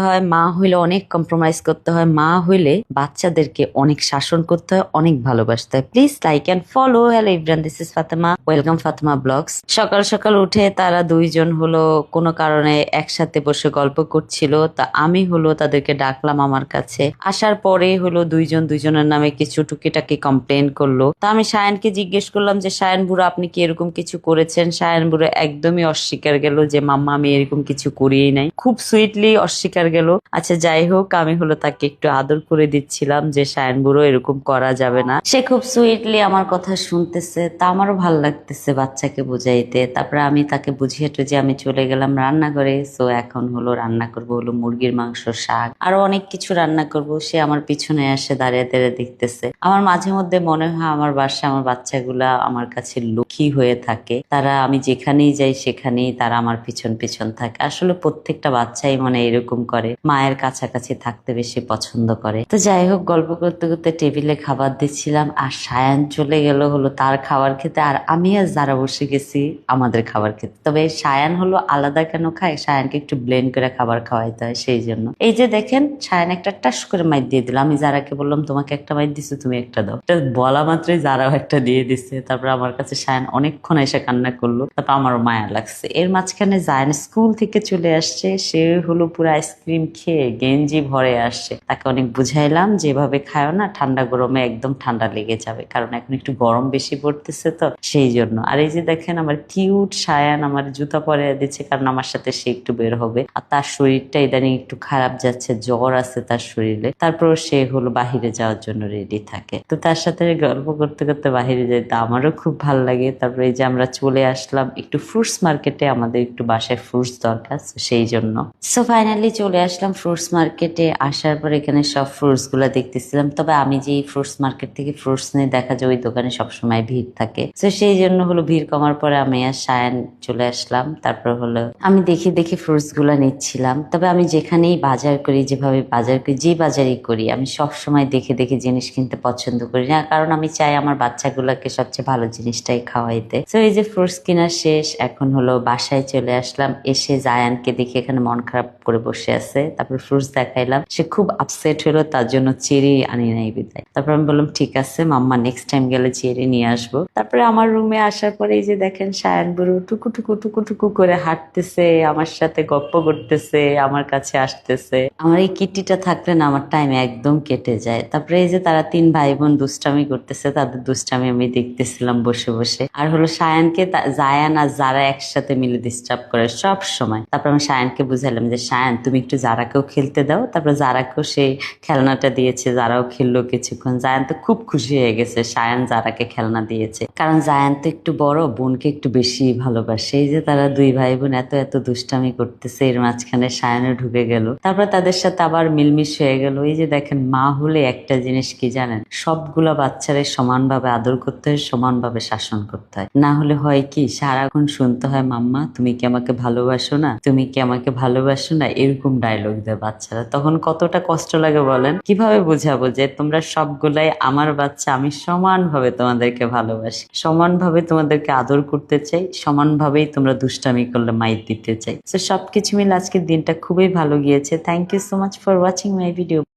হয়, মা হইলে অনেক কম্প্রোমাইজ করতে হয়, মা হইলে বাচ্চাদেরকে অনেক শাসন করতে হয়, অনেক ভালোবাসতে হয়। Please like and follow. Hello Ibran, this is Fatema, welcome Fatema blogs. সকাল সকাল উঠে তারা দুইজন হলো কোনো কারণে একসাথে বসে গল্প করছিল, তা আমি হলো তাদেরকে ডাকলাম আমার কাছে। আসার পরে হলো দুইজন দুইজনের নামে কিছু টুকিটাকি কমপ্লেন করলো। তা আমি সায়ানকে জিজ্ঞেস করলাম যে সায়ান বুড়ো, আপনি কি এরকম কিছু করেছেন? সায়ান বুড়ো একদমই অস্বীকার গেল যে মাম্মা আমি এরকম কিছু করিই নাই, খুব সুইটলি অস্বীকার গেল। আচ্ছা যাই হোক, আমি হলো তাকে একটু আদর করে দিচ্ছিলাম যে সায়ান বুড়ো এরকম করা যাবে না। সে খুব সুইটলি আমার কথা শুনতেছে, তা আমারও ভাল লাগতেছে বাচ্চাকে বুঝাইতে। তারপরে আমি তাকে বুঝিয়ে টুঝে আমি চলে গেলাম রান্নাঘরে। সো এখন হলো রান্না করব হলো মুরগির মাংস, শাক, আরো অনেক কিছু রান্না করব। সে আমার পিছনে এসে দাঁড়িয়ে দাঁড়িয়ে দেখতেছে। আমার মাঝে মধ্যে মনে হয় আমার বাসায় আমার বাচ্চাগুলা আমার কাছে লক্ষ্মী হয়ে থাকে। তারা আমি যেখানেই যাই সেখানেই তারা আমার পিছন পিছন থাকে। আসলে প্রত্যেকটা বাচ্চাই মানে এরকম করে, মায়ের কাছাকাছি থাকতে বেশি পছন্দ করে। তো যাই হোক, গল্প করতে করতে টেবিলে খাবার দিচ্ছিলাম, আর সায়ান চলে গেল হলো তার খাবার খেতে, আর আমি আর যারা বসে গেছি আমাদের খাবার খেতে। তবে সায়ান হলো আলাদা কেন খায়, সায়ানকে একটু ব্লেন্ড করে খাবার খাওয়াইতে হয়, সেই জন্য। এই যে দেখেন, সায়ান একটা টাস করে মাইর দিয়ে দিল। আমি যারাকে বললাম তোমাকে একটা মাইর দিছো, তুমি একটা দাও। এটা বলা মাত্রই যারাও একটা দিয়ে দিচ্ছে। তারপর আমার কাছে সায়ান অনেকক্ষণ এসে কান্না করলো, তারপর আমারও মায়া লাগছে। এর মাঝখানে জায়ান স্কুল থেকে চলে আসছে, সে হলো পুরো আইসক্রিম খেয়ে গেঞ্জি ভরে আসছে। তাকে অনেক বুঝাইলাম যেভাবে খায়ও না, ঠান্ডা গরমে একদম ঠান্ডা লেগে যাবে, কারণ এখন একটু গরম বেশি পড়তেছে তো, সেই জন্য। আর এই যে দেখেন আমার কিউট সায়ান আমার জুতা পরে দিচ্ছে, কারণ আমার সাথে সে একটু বের হবে। আর তার শরীরটা ইদানিং একটু খারাপ যাচ্ছে, জ্বর আছে তার শরীরে। তারপর সে হলো বাহিরে যাওয়ার জন্য রেডি থাকে। তো তার সাথে গল্প করতে করতে বাহিরে যেতে আমারও খুব ভালো লাগে। তারপরে এই যে আমরা চলে আসলাম একটু ফ্রুটস মার্কেটে, আমাদের একটু বাসায় ফ্রুটস দরকার, সেই জন্য। সো ফাইনালি চলে আসলাম ফ্রুটস মার্কেটে। আসার পর এখানে সব ফ্রুটস গুলা দেখতেছিলাম। তবে আমি যে ফ্রুটস মার্কেট থেকে ফ্রুটস নিয়ে, দেখা যায় ওই দোকানে সবসময় ভিড় থাকে। তো সেই জন্য হলো ভিড় কমার পরে আমি আর সায়ান চলে আসলাম। তারপর হলো আমি দেখে দেখে ফ্রুটস গুলা নিচ্ছিলাম। তবে আমি যেখানেই বাজার করি, যেভাবে বাজার করি, যে বাজারই করি, আমি সব সময় দেখে দেখে জিনিস কিনতে পছন্দ করি না, কারণ আমি চাই আমার বাচ্চাগুলোকে সবচেয়ে ভালো জিনিসটাই খাওয়াইতে। তো এই যে ফ্রুটস কিনা শেষ, এখন হলো বাসায় চলে আসলাম। এসে জায়ানকে দেখে এখানে মন খারাপ করে বসে আছে। তারপর ফ্রুটস দেখাইলাম, সে খুব আপসেট হলো, তার জন্য চেরি আনি নাই বিদায়। তারপর আমি বললাম ঠিক আছে মাম্মা, নেক্সট টাইম গেলে চেরি নিয়ে আসবো। তারপরে আমার রুমে আসার পরে এই যে দেখেন সায়ান বুড়ো টুকু টুকু টুকু টুকু করে হাঁটতেছে, আমার সাথে গপ্প করতেছে, আমার কাছে আসতেছে। আমার এই কিট্টিটা থাকলে না আমার টাইম একদম কেটে যায়। তারপরে এই যে তারা তিন ভাই বোন দুষ্টামি করতেছে, তাদের দুষ্টামি আমি দেখতেছিলাম বসে বসে। আর হলো সায়ানকে জায়ান আর যারা একসাথে মিলে ডিস্টার্ব করে সব সময়। তারপর আমি সায়ানকে বুঝাইলাম যে সায়ান তুমি একটু যারাকেও খেলতে দাও। তারপর যারাকেও সেই খেলনাটা দিয়েছে, যারাও খেললো কিছুক্ষণ। জায়ান তো খুব খুশি হয়ে গেছে সায়ান যারাকে খেলনা দিয়েছে, কারণ জায়ান তো একটু বড়, বোনকে একটু বেশি ভালোবাসে। এই যে তারা দুই ভাই বোন এত এত দুষ্টামি করতেছে, এর মাঝখানে সায়ানও ঢুকে গেল। তারপর তাদের সাথে আবার মিলমিশ হয়ে গেল। এই যে দেখেন, মা হলে একটা জিনিস কি জানেন, সবগুলা বাচ্চারে সমানভাবে আদর করতে হয়, সমানভাবে শাসন করতে হয়। না হলে হয় কি, সারাক্ষণ শুনতে হয় মাম্মা তুমি কি আমাকে ভালোবাসো না, তুমি কি আমাকে ভালোবাসো না, এরকম ডায়লগ দেয় বাচ্চারা। তখন কতটা কষ্ট লাগে বলেন। কিভাবে বুঝাবো যে তোমরা সবগুলাই আমার বাচ্চা, আমি সমানভাবে তোমাদেরকে ভালোবাসি, সমানভাবে তোমাদেরকে আদর করতে চাই, সমানভাবেই তোমরা দুষ্টামি করলে মাইর দিতে চাই। তো সবকিছু মিলে আজকের দিনটা খুবই ভালো গিয়েছে। Thank you so much for watching my video.